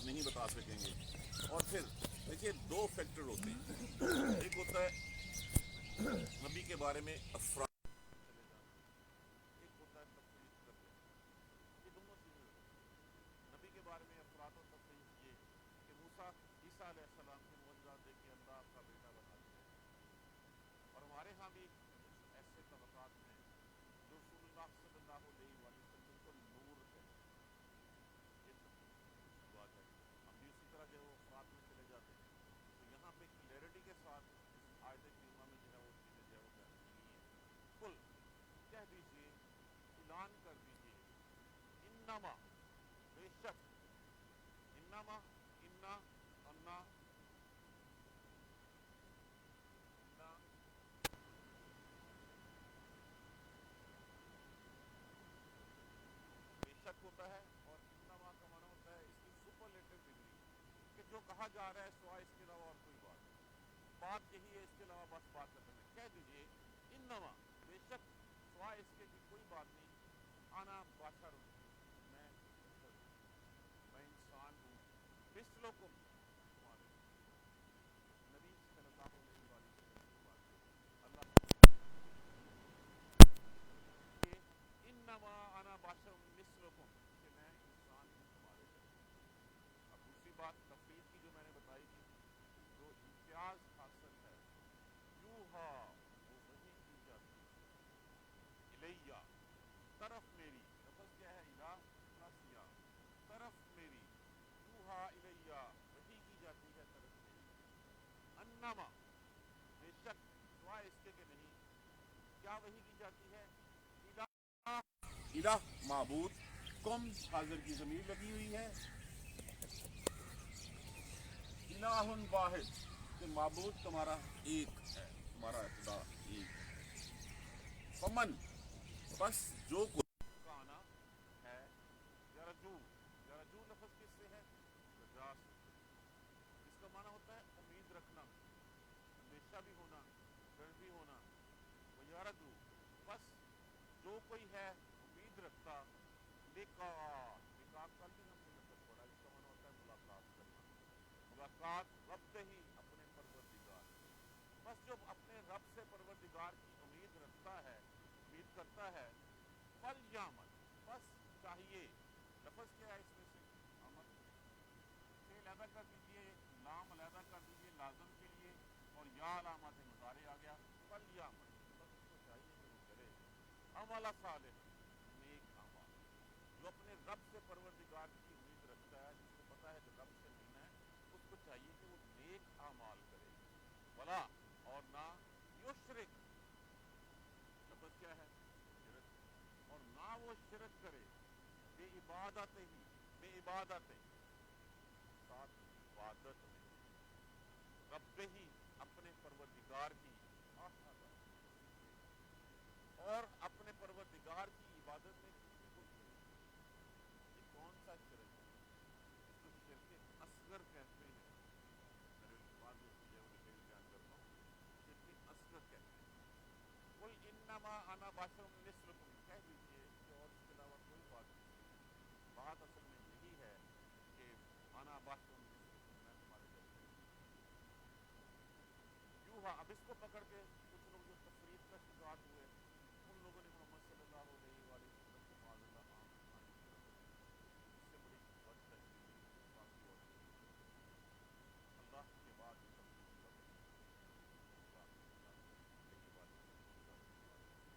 آپ نہیں بتا سکیں گے. اور پھر دیکھیے دو فیکٹر ہوتے ہیں. ایک ہوتا ہے نبی کے بارے میں افراد چلے جانا, ایک ہوتا ہے تفریح کر لینا. یہ دونوں چیزیں ہوتی ہیں. نبی کے بارے میں افراد و تفریح یہ کہ موسیٰ عیسیٰ علیہ السلام کے معجزات دیکھ کے اللہ کا بیٹا بنا دیا. اور ہمارے ہاں بھی کچھ ایسے طبقات ہیں جو رسول اللہ صلی اللہ علیہ وآلہ وسلم کو نور ہے. یہ بات ہے. ہم بھی اسی طرح جو افراد میں چلے جاتے ہیں. تو یہاں پہ کلیئرٹی کے ساتھ اس آیت کریمہ میں جو ہے وہ چیزیں جو ہے وہ بیان کی گئی ہیں. کل کہہ دیجئے, اعلان کر دیجئے, انما بے شک, انما انا انا انا بے شک ہوتا ہے, اور انما کا معنی ہوتا ہے اس کی سپرلیٹو ڈگری, کہ جو کہا جا رہا ہے سوائے اس کے علاوہ اور کوئی بات نہیں. بات یہی ہے, اس کے علاوہ بس بات ختم ہے. کہہ دیجئے انما بے شک, سوائے اس کے کوئی بات نہیں, انا بشر, میں بشر ہوں, میں انسان ہوں, مثلکم تمہارے. نبی صلی اللہ علیہ وآلہ وسلم کی بات ہے. اللہ کہ انما انا بشر مثلکم, کہ میں انسان ہوں تمہارے جیسا. اب دوسری بات تفرید کی جو میں نے بتائی تھی, جو امتیاز حاصل ہے, یوہا وہ وحی کی جاتی ہے, الیہ طرف میری. لفظ کیا ہے, الہ پلس یا, طرف میری. یوہا الیہ وحی کی جاتی ہے طرف میری. انما بے شک, سوائے اس کے کہ نہیں, کیا وحی کی جاتی ہے, الہ الہ معبود, کم حاضر کی ضمیر لگی ہوئی ہے, الہ واحد, کہ معبود تمہارا ایک ہے, تمہارا خدا ایک ہے. فمن بس جو کوئی کانا ہے, یرجو, یرجو لفظ کس سے ہے, رجا سے. اس کا معنی ہوتا ہے امید رکھنا, اندیشہ بھی ہونا, ڈر بھی ہونا. وہ یرجو بس جو کوئی ہے امید رکھتا, لقاء, لقاء کل بھی ہم نے لفظ پڑھا, اس کا معنی ہوتا ہے ملاقات کرنا, ملاقات رب ہی اپنے پروردگار. بس جو اپنے رب سے پروردگار کی امید رکھتا ہے, امید کرتا ہے, فلیعمل بس چاہیے. لفظ کیا ہے اس میں سے, عمل. سے علیحدہ کر دیجئے, لام علیحدہ کر دیجئے لازم کے لیے, اور یا علامات مضارع آ گیا. فلیعمل بس اس کو چاہیے کہ وہ کرے, عمل صالح, نیک اعمال. جو اپنے رب سے پروردگار کی امید رکھتا ہے, جس کو پتا ہے کہ رب سے ملنا ہے, اس کو چاہیے کہ وہ نیک اعمال کرے. ولا, اور نہ, یشرک, لفظ کیا ہے, شرک, اور نہ وہ شرک کرے, بے عبادت ہی, بے عبادت ساتھ عبادت میں, رب ہی اپنے پروردگار کی, احد اسی کے, اور اپنے پروردگار کی عبادت میں کسی کو شریک نہیں. یہ کون سا شرک ہے, اس کو شرک اصغر کہتے ہیں. میرے بعد میں اس کی جو ہے وہ ڈیٹیل بیان کرتا ہوں. شرک اصغر کہتے ہیں. قل انما انا بشر مثلکم, کہہ دیجئے کہ اور اس کے علاوہ کوئی بات نہیں ہے. بات اصل میں یہی ہے کہ انا بشر مثلکم, میں تمہارے جیسا ہی ہوں. یوہا, اب اس کو پکڑ کے کچھ لوگ جو تفرید کا شکار ہوئے, ان لوگوں نے محمد صلی اللہ علیہ وآلہ وسلم کو معاذ اللہ عام انسان کی طرف رکھ دیا. اس سے بڑی بد تہذیبی گستاخی اور کوئی نہیں ہو سکتی. اللہ کے بعد جو سب سے بڑا ولی ہے, اللہ اللہ یہی بات جو سب سے بڑا ولی بات ہے.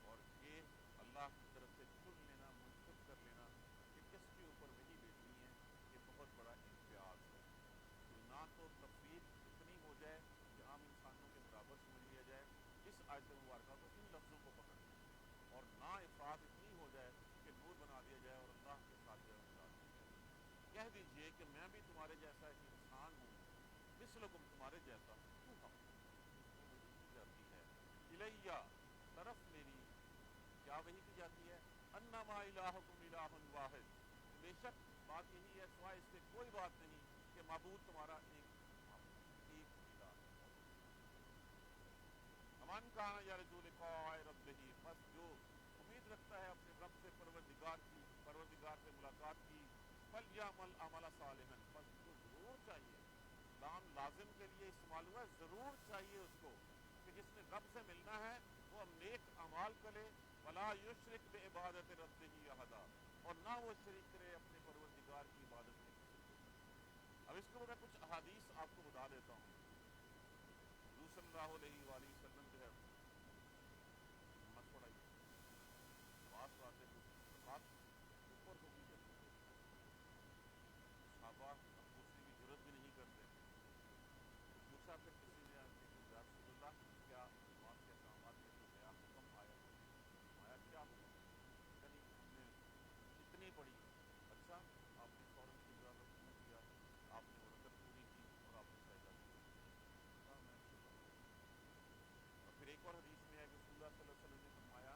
اور یہ اللہ کی طرف سے چن لینا, منتخب کر لینا کہ کس کے اوپر وحی بھیجنی ہے, یہ بہت بڑا امتیاز ہے. تو نہ تو تفرید اتنی ہو جائے کہ عام انسانوں کے برابر سمجھ لیا جائے اس آیت مبارکہ کو ان لفظوں کو پکڑ کے, اور نہ افراط اتنی ہو جائے کہ نور بنا دیا جائے اور اللہ کے ساتھ جو ہے ملا دیا جائے. کہہ دیجئے کہ میں بھی تمہارے جیسا ایک انسان ہوں, مثلکم تمہارے جیسا, یوہا مجھ کو وحی کی جاتی ہے, الیہ طرف میری, کیا وحی کی جاتی ہے, انما الہکم الہ واحد, کہ بے شک بات یہی ہے, سوائے اس کے کوئی بات نہیں, کہ معبود تمہارا ایک معبود, ایک الہ ہے اور کوئی نہیں. فمن کان یرجو لقاء ربہ, بس جو امید رکھتا ہے اپنے رب سے پروردگار سے ملاقات کی, فلیعمل عملا صالحا, لازم کے لیے استعمال ہوا ہے، ضرور چاہیے اس کو کہ جس نے رب سے ملنا ہے وہ نیک اعمال کرے، ولا یشرک بعبادت ربہ احدا، اور نہ وہ شریک کرے اپنے پروردگار کی عبادت میں کسی کو۔ اب اس کے اوپر میں کچھ احادیث آپ کو بتا دیتا ہوں۔ حضور صلی اللہ علیہ وآلہ وسلم جو ہے مت پڑھائی بات آتے بات اوپر ہوگی جلدی سے، صحابہ اب پوچھنے کی ضرورت بھی نہیں کرتے۔ پوچھا پھر کسی نے آ کے کہ یا رسول اللہ کیا نماز کے احکامات میں کوئی نیا حکم آیا ہے؟ آیا کیا حکم؟ یعنی ہم نے اتنی پڑھی، اچھا آپ نے فوراً قبلہ رخ منہ کیا، آپ نے وہ رکعت پوری کی اور آپ نے سجدہ کیا، کہا میں نے سجدہ کیا۔ اور پھر ایک اور حدیث میں ہے کہ رسول اللہ صلی اللہ علیہ وسلم نے فرمایا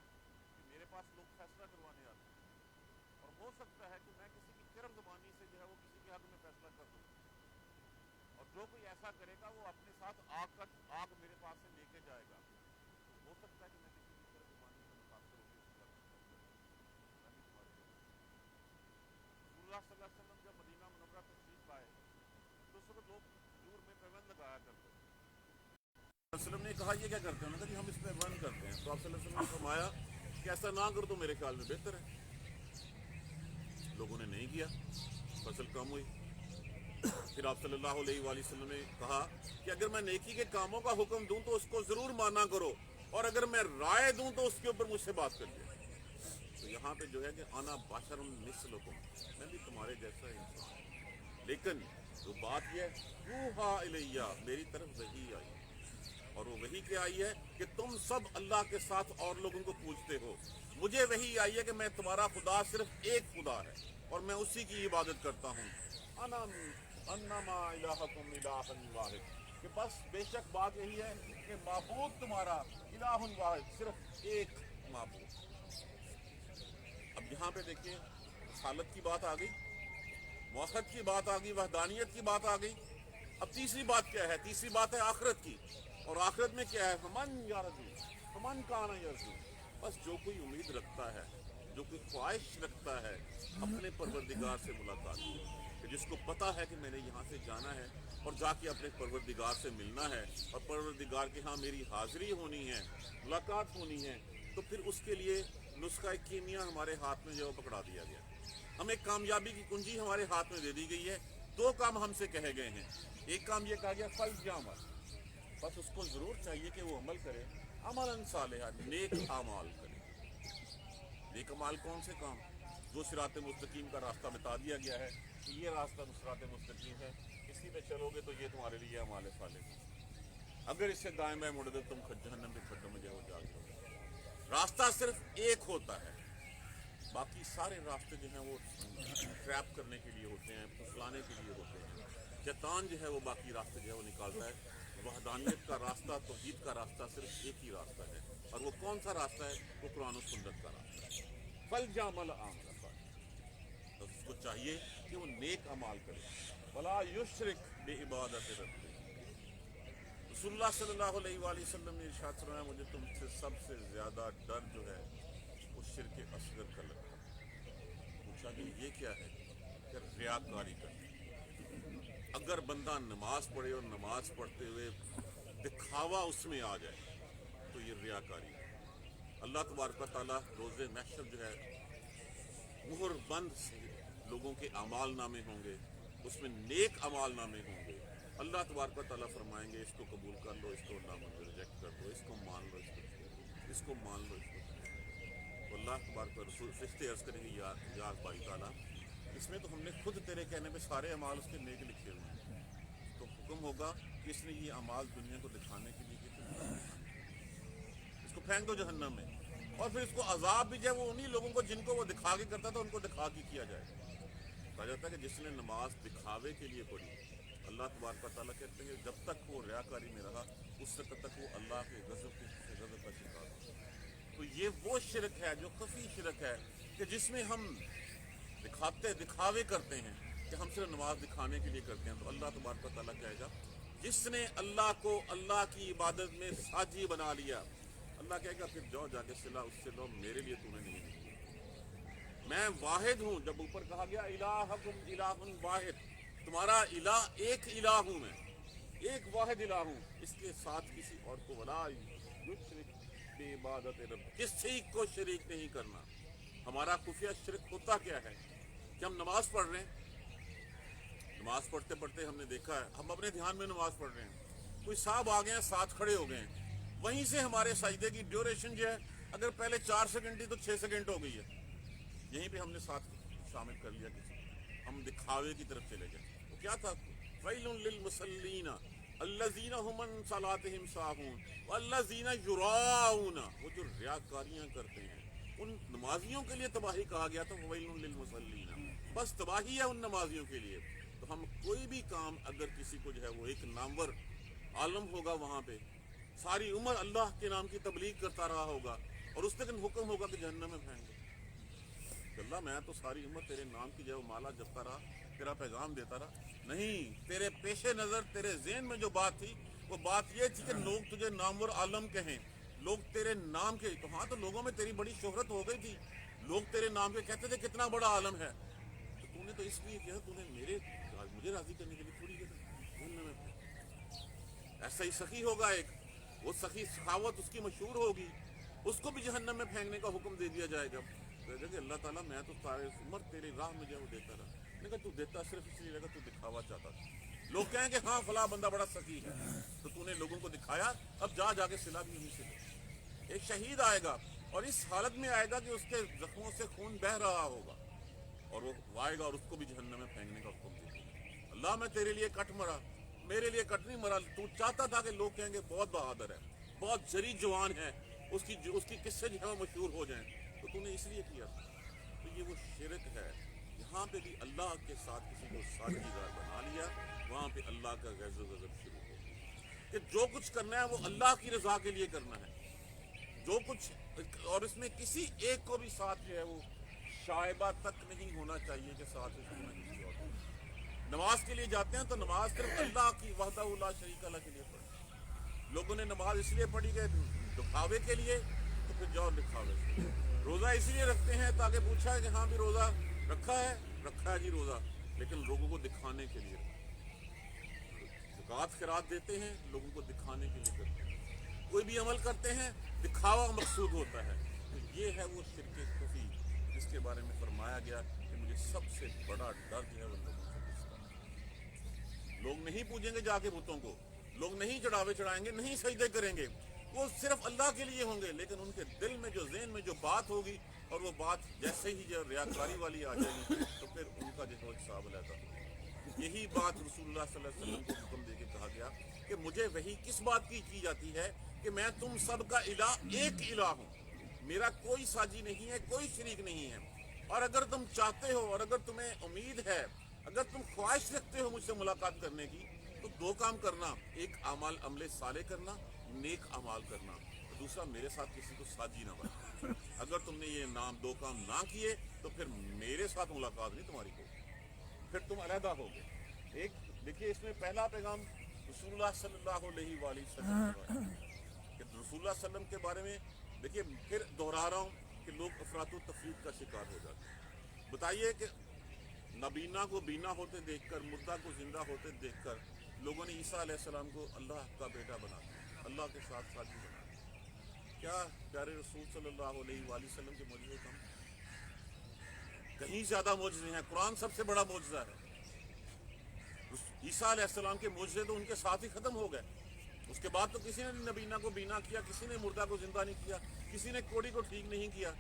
کہ میرے پاس لوگ فیصلہ کروانے آتے ہیں اور ہو سکتا ہے کہ میں کسی کی کرم زبانی سے جو ہے وہ کسی کے حق میں فیصلہ کر دوں، اور جو کوئی ایسا کرے گا وہ اپنے ساتھ آگ میرے پاس سے لے کے جائے گا، تو ہو سکتا ہے کہ میں کسی کی کرم زبانی سے متاثر ہو کے اس کے حق میں فیصلہ کروں، میں بھی تمہارے لیے۔ رسول اللہ صلی اللہ علیہ وسلم جب مدینہ منورہ تشریف لائے تو اس وقت لوگ کھجور میں پیوند لگایا کرتے تھے۔ وسلم نے کہا یہ کیا کرتے ہیں؟ کہ ہم اس پہ بند کرتے ہیں۔ تو آپ صلی اللہ علیہ وسلم نے فرمایا کہ ایسا نہ کرو تو میرے خیال میں بہتر ہے۔ لوگوں نے نہیں کیا، فصل کم ہوئی۔ پھر آپ صلی اللہ علیہ وآلہ وسلم نے کہا کہ اگر میں نیکی کے کاموں کا حکم دوں تو اس کو ضرور مانا کرو، اور اگر میں رائے دوں تو اس کے اوپر مجھ سے بات کر لیا۔ تو یہاں پہ جو ہے کہ انا بشر مثلکم، میں بھی تمہارے جیسا انسان ہوں، لیکن تو بات یہ ہے یوحا الیہ، میری طرف وحی آئی، اور وہ وحی کیا آئی ہے کہ تم سب اللہ کے ساتھ اور لوگوں کو پوچھتے ہو، مجھے وحی آئی ہے کہ میں تمہارا خدا صرف ایک خدا ہے اور میں اسی کی عبادت کرتا ہوں، انما الہکم الہ واحد، کہ بس بے شک بات یہی ہے کہ معبود تمہارا الہ واحد، صرف ایک معبود۔ اب یہاں پہ دیکھیں رسالت کی بات آ گئی، موحد کی بات آ گئی، وحدانیت کی بات آ گئی۔ اب تیسری بات کیا ہے؟ تیسری بات ہے آخرت کی، اور آخرت میں کیا ہے؟ فمن یرجو، فمن کان یرجو، بس جو کوئی امید رکھتا ہے، جو کوئی خواہش رکھتا ہے اپنے پروردگار سے ملاقات کی، کہ جس کو پتا ہے کہ میں نے یہاں سے جانا ہے اور جا کے اپنے پروردگار سے ملنا ہے، اور پروردگار کے ہاں میری حاضری ہونی ہے، ملاقات ہونی ہے، تو پھر اس کے لیے نسخہ کیمیا ہمارے ہاتھ میں جو ہے وہ پکڑا دیا گیا۔ ہمیں کامیابی کی کنجی ہمارے ہاتھ میں دے دی گئی ہے۔ دو کام ہم سے کہے گئے ہیں، ایک کام یہ کہا گیا فَلْيَعْمَلْ، بس اس کو ضرور چاہیے کہ وہ عمل کرے، عملاً صالحا، نیک اعمال کرے۔ نیک اعمال کون سے کام؟ جو صراط مستقیم کا راستہ بتا دیا گیا ہے کہ یہ راستہ صراط مستقیم ہے، اسی پہ چلو گے تو یہ تمہارے لیے اعمال صالح ہیں، اگر اس سے دائیں بائیں مڑ دو تم جہنم کے کھڈوں میں جاؤ جا کے۔ راستہ صرف ایک ہوتا ہے، باقی سارے راستے جو ہیں وہ ٹریپ کرنے کے لیے ہوتے ہیں، پھسلانے کے لیے ہوتے ہیں۔ شیطان جو ہے وہ باقی راستے جو ہے وہ نکالتا ہے۔ وحدانیت کا راستہ، توحید کا راستہ صرف ایک ہی راستہ ہے، اور وہ کون سا راستہ ہے؟ وہ قرآن و سنت کا راستہ ہے۔ فَلْيَعْمَلْ عَمَلًا صَالِحًا، بس اس کو چاہیے کہ وہ نیک اعمال کرے، وَلَا يُشْرِكْ بِعِبَادَتِ رَبِّهِ۔ رسول اللہ صلی اللہ علیہ وآلہ وسلم نے ارشاد فرمایا مجھے تم سے سب سے زیادہ ڈر جو ہے وہ شرک اصغر کا لگتا ہے۔ پوچھا کہ یہ کیا ہے؟ کہ ریاکاری کرنا۔ اگر بندہ نماز پڑھے اور نماز پڑھتے ہوئے دکھاوا اس میں آ جائے تو یہ ریاکاری ہے۔ اللہ تبارک و تعالیٰ روز محشر جو ہے مہر بند سے لوگوں کے اعمال نامے ہوں گے، اس میں نیک اعمال نامے ہوں گے۔ اللہ تبارک و تعالیٰ فرمائیں گے اس کو قبول کر لو، اس کو نامنظور ریجیکٹ کر دو، اس کو مان لو، اس کو چھوڑ دو، اس کو مان لو، اس کو چھوڑ دو۔ تو اللہ تبارک و رسول فرشتے عرض کریں گے یا باری تعالیٰ اس میں تو ہم نے خود تیرے کہنے پہ سارے اعمال اس کے نیک لکھے ہوئے ہیں، تو حکم ہوگا کہ اس نے یہ اعمال دنیا کو دکھانے کے لیے کہ تم کو دکھانے کے لیے، اس کو پھینک دو جہنم میں، اور پھر اس کو عذاب بھی جو ہے وہ انہی لوگوں کو جن کو وہ دکھا کے کرتا تھا ان کو دکھا کے کیا جائے گا۔ کہا جاتا ہے کہ جس نے نماز دکھاوے کے لیے پڑھی، اللہ تبارک و تعالیٰ کہتے ہیں کہ جب تک وہ ریاکاری میں رہا اس وقت تک وہ اللہ کے غضب کا شکار ہو۔ تو یہ وہ شرک ہے جو خفی شرک ہے کہ جس میں ہم دکھاوے کرتے ہیں کہ ہم صرف نماز دکھانے کے لیے کرتے ہیں، تو اللہ تبارک و تعالیٰ کہے گا جس نے اللہ کو اللہ کی عبادت میں ساجی بنا لیا، اللہ کہے گا پھر جاؤ جا کے صلہ اس سے لو، میرے لیے تو نے نہیں دی۔ میں واحد ہوں، جب اوپر کہا گیا الہکم الہ واحد، تمہارا الہ ایک الہ ہوں میں، ایک واحد الہ ہوں، اس کے ساتھ کسی اور کو ولا یشرک بعبادت رب، کسی کو شریک نہیں کرنا۔ ہمارا خفیہ شرک ہوتا کیا ہے کہ ہم نماز پڑھ رہے ہیں، نماز پڑھتے پڑھتے ہم نے دیکھا ہے، ہم اپنے دھیان میں نماز پڑھ رہے ہیں، کوئی صاحب آ گئے ہیں، ساتھ کھڑے ہو گئے ہیں، وہیں سے ہمارے سجدے کی ڈیوریشن جو ہے اگر پہلے 4 سیکنڈ تھی تو 6 سیکنڈ ہو گئی ہے، یہیں پہ ہم نے ساتھ شامل کر لیا کسی کو، ہم دکھاوے کی طرف چلے گئے۔ وہ کیا تھا؟ وَيْلٌ لِّلْمُصَلِّينَ الَّذِينَ هُمْ عَن صَلَاتِهِمْ سَاهُونَ وَالَّذِينَ يُرَاءُونَ، وہ جو ریاکاریاں کرتے ہیں، ان نمازیوں کے لیے تباہی کہا گیا تھا، وَيْلٌ لِّلْمُصَلِّينَ، بس تباہی ہے ان نمازیوں کے لیے۔ تو ہم کوئی بھی کام اگر کسی کو جو ہے وہ ایک نامور عالم ہوگا وہاں پہ، ساری عمر اللہ کے نام کی تبلیغ کرتا رہا ہوگا، اور اس دن حکم ہوگا کہ جہنم میں پھینک دو، کہ اللہ میں تو ساری عمر تیرے نام کی جو ہے وہ مالا جپتا رہا، تیرا پیغام دیتا رہا، نہیں، تیرے پیش نظر تیرے ذہن میں جو بات تھی وہ بات یہ تھی کہ لوگ تجھے نامور عالم کہیں، لوگ تیرے نام کے، تو ہاں تو لوگوں میں تیری بڑی شہرت ہو گئی تھی، لوگ تیرے نام کے کہتے تھے کتنا بڑا عالم ہے، تو نے تو اس لیے کیا، تو نے مجھے راضی کرنے کے لیے تھوڑی کیا تھا، جہنم میں پھینک۔ ایسا ہی سخی ہوگا ایک، وہ سخی سخاوت اس کی مشہور ہوگی، اس کو بھی جہنم میں پھینکنے کا حکم دے دیا جائے گا، کہ اللہ تعالیٰ میں تو سارے عمر تیری راہ میں جو ہے وہ دیتا رہا، نہیں کہ تو دیتا صرف اس لیے لگا تو دکھاوا چاہتا تھا، لوگ کہیں کہ ہاں فلاں بندہ بڑا سخی ہے، تو نے لوگوں کو دکھایا، اب جا کے صلہ بھی نہیں سے لے۔ ایک شہید آئے گا اور اس حالت میں آئے گا کہ اس کے زخموں سے خون بہہ رہا ہوگا، اور وہ آئے گا اور اس کو بھی جہنم میں پھینکنے کا حکم دے دے گا، اللہ میں تیرے لیے کٹ مرا، میرے لیے کٹ نہیں مرا، تو چاہتا تھا کہ لوگ کہیں گے بہت بہادر ہے، بہت جری جوان ہے، اس کی قصے جو ہے وہ مشہور ہو جائیں، تو نے اس لیے کیا تھا۔ تو یہ وہ شرک ہے، یہاں پہ بھی اللہ کے ساتھ کسی کو ساجیدار بنا لیا، وہاں پہ اللہ کا غیظ و غضب شروع ہو گیا، کہ جو کچھ کرنا ہے وہ اللہ کی رضا کے لیے کرنا ہے، جو کچھ، اور اس میں کسی ایک کو بھی ساتھ جو ہے وہ شائبہ تک نہیں ہونا چاہیے کہ ساتھ اس میں کسی اور کو۔ نماز کے لیے جاتے ہیں تو نماز صرف اللہ کی وحدہ لا شریک اللہ کے لیے پڑھیں، لوگوں نے نماز اس لیے پڑھی کہ دکھاوے کے لیے، تو پھر جاؤ دکھاوے سے۔ روزہ اس لیے رکھتے ہیں تاکہ پوچھا ہے کہ ہاں بھی روزہ رکھا ہے جی روزہ، لیکن لوگوں کو دکھانے کے لیے، زکوٰۃ خیرات دیتے ہیں لوگوں کو دکھانے کے لیے کرتے ہیں، کوئی بھی عمل کرتے ہیں دکھاوا مقصود ہوتا ہے، تو یہ ہے وہ شرک خفی جس کے بارے میں فرمایا گیا کہ مجھے سب سے بڑا ڈر جو ہے وہ لوگوں سے اس کا ہے۔ لوگ نہیں پوجیں گے جا کے بتوں کو، لوگ نہیں چڑھاوے چڑھائیں گے، نہیں سجدے کریں گے، وہ صرف اللہ کے لیے ہوں گے، لیکن ان کے دل میں جو ذہن میں جو بات ہوگی، اور وہ بات جیسے ہی جو ریاکاری والی آ جائے گی تو پھر ان کا جو ہے حساب علیحدہ ہوگا۔ یہی بات رسول اللہ صلی اللہ علیہ وسلم کو حکم دے کے کہا گیا کہ مجھے وحی کس بات کی جاتی ہے کہ میں تم سب کا الہ ایک الہ ہوں، میرا کوئی ساجی نہیں ہے، کوئی شریک نہیں ہے، اور اگر تم چاہتے ہو اور اگر تمہیں امید ہے، اگر تم خواہش رکھتے ہو مجھ سے ملاقات کرنے کی، تو دو کام کرنا، ایک عمل صالح کرنا، نیک اعمال کرنا، اور دوسرا میرے ساتھ کسی کو ساجی نہ بنا۔ اگر تم نے یہ دو کام نہ کیے تو پھر میرے ساتھ ملاقات نہیں تمہاری ہوگی، پھر تم علیحدہ ہوگے۔ ایک دیکھیے اس میں پہلا پیغام رسول اللہ صلی اللہ علیہ وآلہ وسلم کے بارے میں، کہ رسول اللہ صلی اللہ علیہ وسلم کے بارے میں دیکھیے، پھر دہرا رہا ہوں کہ لوگ افراط و تفریط کا شکار ہو جاتے ہیں۔ بتائیے کہ نابینا کو بینا ہوتے دیکھ کر، مردہ کو زندہ ہوتے دیکھ کر، لوگوں نے عیسیٰ علیہ السلام کو اللہ کا بیٹا بنا دیا، اللہ کے ساتھ ساتھی بنا دیا۔ کیا پیارے رسول صلی اللہ علیہ وآلہ وسلم کے معجزے کم؟ کہیں زیادہ معجزے ہیں، قرآن سب سے بڑا معجزہ ہے۔ عیسیٰ علیہ السلام کے معجزے تو ان کے ساتھ ہی ختم ہو گئے، اس کے بعد تو کسی نے نبینا کو بینا کیا، کسی نے مردہ کو زندہ نہیں کیا، کسی نے کوڑی کو ٹھیک نہیں کیا۔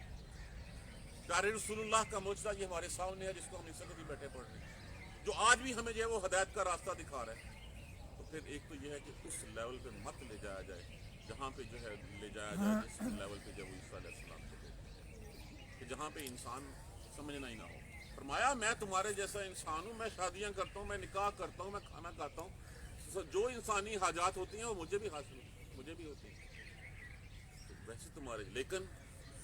پیارے رسول اللہ کا معجزہ یہ ہمارے سامنے ہے، جس کو ہم اس وقت بھی بیٹھے پڑھ رہے ہیں، جو آج بھی ہمیں جو ہے وہ ہدایت کا راستہ دکھا رہا ہے۔ تو پھر ایک تو یہ ہے کہ اس لیول پہ مت لے جایا جائے جہاں پہ جو ہے لے جایا جائے جس لیول پہ جب وہ عیسیٰ علیہ السلام کو لے جایا، کہ جہاں پہ انسان سمجھنا ہی نہ ہو۔ فرمایا میں تمہارے جیسا انسان ہوں، میں شادیاں کرتا ہوں، میں نکاح کرتا ہوں، میں کھانا کھاتا ہوں، جو انسانی حاجات ہوتی ہیں وہ مجھے بھی حاصل ہوتی ہیں، مجھے بھی ہوتی ہیں، تو ویسے تمہارے، لیکن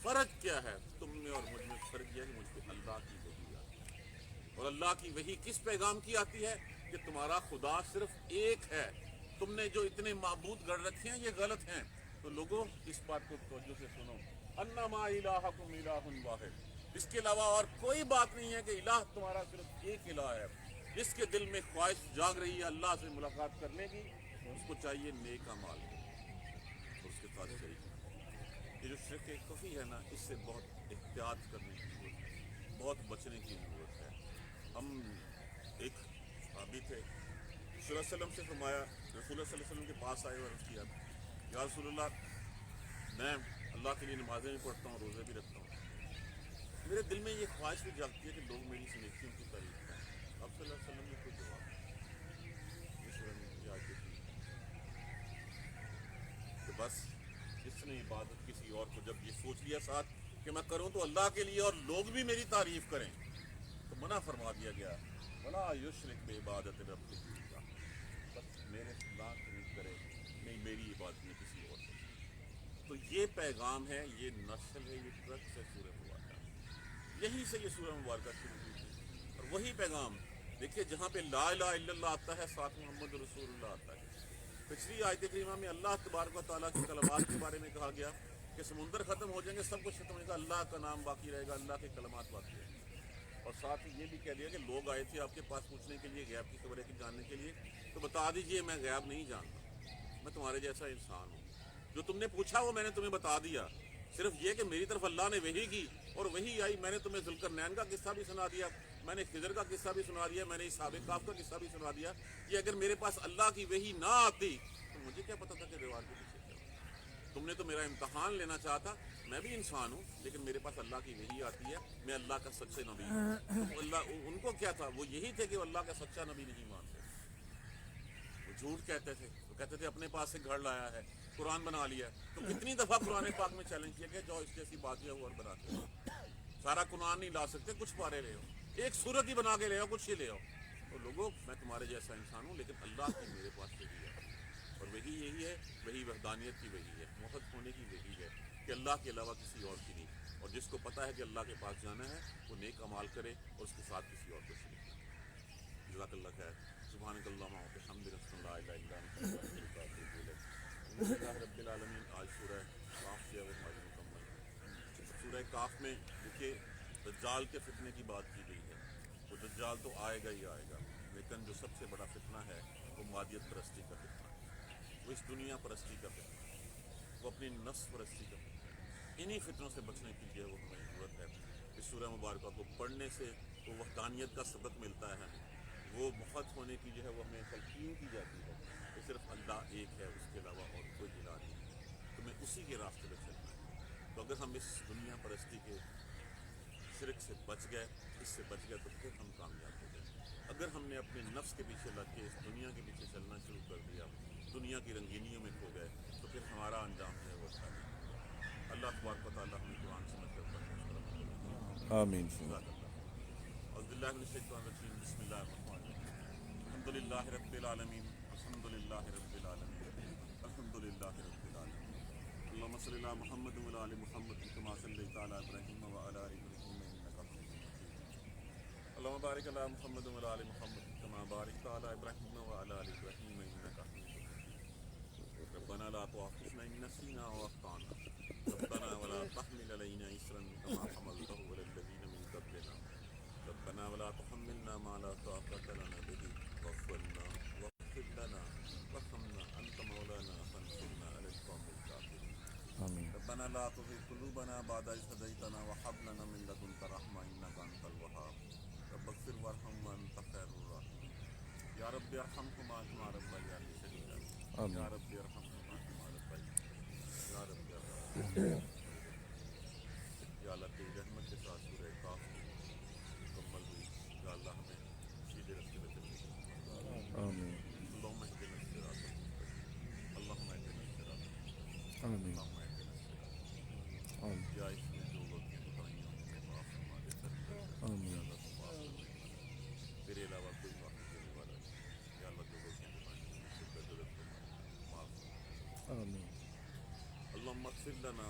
فرق کیا ہے تم میں اور مجھ میں؟ فرق یہ ہے کہ مجھ پہ اللہ کی وحی آتی ہے، اور اللہ کی وحی کس پیغام کی آتی ہے؟ کہ تمہارا خدا صرف ایک ہے، تم نے جو اتنے معبود گڑھ رکھے ہیں یہ غلط ہیں، تو لوگوں اس بات کو توجہ سے سنو، انما الہکم الہ واحد، اس کے علاوہ اور کوئی بات نہیں ہے، کہ الہ تمہارا صرف ایک الہ ہے، جس کے دل میں خواہش جاگ رہی ہے اللہ سے ملاقات کرنے کی، اس کو چاہیے نیک اعمال اور اس کے ساتھ شریک۔ یہ جو شرک خفی ہے نا، اس سے بہت احتیاط کرنے کی ضرورت ہے، بہت بچنے کی ضرورت ہے۔ ہم ایک صحابی تھے، رسول اللہ صلی اللہ علیہ وسلم سے فرمایا، رسول اللہ صلی اللہ علیہ وسلم کے پاس آئے اور عرض کیا، یا رسول اللہ، میں اللہ کے لیے نمازیں بھی پڑھتا ہوں، روزے بھی رکھتا ہوں، میرے دل میں یہ خواہش بھی جاگتی ہے کہ لوگ میری اس نیکیوں کی تعریف کریں۔ اب صلی اللہ علیہ وسلم نے کوئی جواب نہیں، اس سورہ میں یہ آیت تھی کہ بس جس نے عبادت کسی اور کو، جب یہ سوچ لیا ساتھ کہ میں کروں تو اللہ کے لیے اور لوگ بھی میری تعریف کریں، تو منع فرما دیا گیا، وَلَا يُشْرِكْ بِعِبَادَةِ رَبِّهِ أَحَدًا، بس میرے اللہ شریک کرے نہیں میری عبادت میں کسی اور کو۔ تو یہ پیغام ہے، یہ نسل ہے، یہ ٹرکس ہے سورہ مبارکہ، یہیں سے یہ سورہ مبارکہ شروع ہوئی تھی۔ اور وہی پیغام دیکھیے، جہاں پہ لا الہ الا اللہ آتا ہے، ساتھ محمد رسول اللہ آتا ہے۔ پچھلی آیت کریمہ میں اللہ تبارک و تعالیٰ کے کلمات کے بارے میں کہا گیا کہ سمندر ختم ہو جائیں گے، سب کچھ ختم ہو جائے گا، اللہ کا نام باقی رہے گا، اللہ کے کلمات باقی رہیں گے۔ اور ساتھ ہی یہ بھی کہہ دیا کہ لوگ آئے تھے آپ کے پاس پوچھنے کے لیے، غیب کی خبریں جاننے کے لیے، تو بتا دیجئے میں غیب نہیں جانتا، میں تمہارے جیسا انسان ہوں، جو تم نے پوچھا وہ میں نے تمہیں بتا دیا، صرف یہ کہ میری طرف اللہ نے وحی کی اور وہی آئی، میں نے تمہیں ذوالقرنین کا قصہ بھی سنا دیا، میں نے خضر کا قصہ بھی سنا دیا، میں نے اصحاب کہف کا قصہ بھی سنا دیا۔ یہ اگر میرے پاس اللہ کی وحی نہ آتی تو مجھے کیا پتا تھا کہ دیوار کے پیچھے کیا ہوتا۔ تم نے تو میرا امتحان لینا چاہا تھا، میں بھی انسان ہوں لیکن میرے پاس اللہ کی وحی آتی ہے، میں اللہ کا سچے نبی ہوں۔ تو اللہ ان کو کیا تھا، وہ یہی تھے کہ وہ اللہ کا سچا نبی نہیں مانتے، وہ جھوٹ کہتے تھے، وہ کہتے تھے اپنے پاس سے گھر لایا ہے، قرآن بنا لیا۔ تو کتنی دفعہ قرآن پاک میں چیلنج کیا کہ جو اس جیسی بات جو ہے وہ اور بناتے ہو، سارا قرآن نہیں لا سکتے، کچھ پارے لے ہو، ایک سورت ہی بنا کے لے آؤ، کچھ ہی لے آؤ۔ تو لوگوں، میں تمہارے جیسا انسان ہوں لیکن اللہ کی میرے پاس وحی ہے، اور وہی یہی ہے، وہی وحدانیت کی وحی ہے، موحد ہونے کی وحی ہے کہ اللہ کے علاوہ کسی اور کی نہیں۔ اور جس کو پتہ ہے کہ اللہ کے پاس جانا ہے وہ نیک اعمال کرے اور اس کے ساتھ کسی اور کو شریک نہ کرے۔ جزاک اللہ خیر۔ سبحانک اللہم و بحمدک، اشہد ان لا الہ الا انت، استغفرک و اتوب الیک۔ الحمدللہ رب العالمین۔ آج سورہ کاف جو ہے وہ ہماری مکمل ہے۔ سورہ کاف میں دیکھیے دجال کے فتنے کی بات کی گئی ہے۔ وہ دجال تو آئے گا ہی آئے گا، لیکن جو سب سے بڑا فتنہ ہے وہ مادیت پرستی کا فتنہ ہے، وہ اس دنیا پرستی کا فتنہ ہے، وہ اپنی نفس پرستی کا فتنہ ہے۔ انہی فتنوں سے بچنے کی جو ہے وہ ہمیں ضرورت ہے۔ اس سورہ مبارکہ کو پڑھنے سے وہ وحدانیت کا سبق ملتا ہے ہمیں، وہ موحد ہونے کی جو ہے وہ ہمیں تلقین کی جاتی ہے کہ صرف اللہ ایک ہے، اس کے علاوہ اور کوئی الہ نہیں ہے، تمہیں اسی کے راستے پہ چلنا ہے۔ تو اگر ہم اس دنیا پرستی کے شرک سے بچ گئے، اس سے بچ گئے، تو پھر ہم کامیاب ہو گئے۔ اگر ہم نے اپنے نفس کے پیچھے لگ کے اس دنیا کے پیچھے چلنا شروع کر دیا، دنیا کی رنگینیوں میں کھو گئے، تو پھر ہمارا انجام جو ہے وہ اچھا نہیں ہوگا۔ اللہ تبارک و تعالیٰ ہمیں قرآن سمجھ کر پڑھنے اس پر عمل کرنے کی توفیق عطا آمین۔ فرمائے۔ جزاک اللہ خیر۔ اعوذ باللہ من الشیطان الرجیم، بسم اللہ الرحمن الرحیم۔ الحمدللہ رب العالمین، الحمدللہ رب العالمین، الحمدللہ رب العالمین۔ اللہم صلی علی محمد وعلی آل محمد کما صلیت علی ابراہیم وعلی آل ابراہیم انک حمید مجید۔ اللہم بارک علی محمد وعلی آل محمد کما بارکت علی ابراہیم وعلی آل ابراہیم انک حمید مجید۔ ربنا لا تؤاخذنا ان نسینا واخطأنا، ربنا ولا تحمل علینا اصرا کما حملته علی الذین من قبلنا، ربنا ولا تحملنا ما لا طاقة لنا به واعف عنا واغفر لنا وارحمنا انت مولانا فانصرنا على القوم الكافرين۔ آمین۔ ربنا لا تزغ قلوبنا بعد إذ هديتنا وهب لنا من لدنك رحمة إنك أنت الوهاب، رب اغفر وارحم وأنت خير الراحمين۔ یا رب ارحمهما كما ربياني صغيرا، آمین۔ یا رب ارحمهما كما ربياني صغيرا، یا رب ارحمهما كما ربياني صغيرا۔ یا اللہ تیری رحمت کے ساتھ سورہ کاف مکمل ہوئی، یا اللہ ہمیں سیدھے راستے پہ چلنے کی توفیق عطا فرما۔ آمین۔ اللهم اهدنا الصراط المستقيم، اللهم اهدنا الصراط المستقيم، آمین۔ اللهم اهدنا الصراط المستقيم۔ آمین۔ یا اس میں جو غلطیاں کوتاہیاں ہوں تو معاف فرما دے، درگزر کر دے، یا آمین۔ اللہ تو معاف کرنے والا ہے، تیرے علاوہ کوئی معافی دینے والا نہیں۔ یا اللہ جو غلطیاں کوتاہیاں ہم سے درگزر فرما دے، معاف فرما دے۔ آمین۔ اللہم اغفر لنا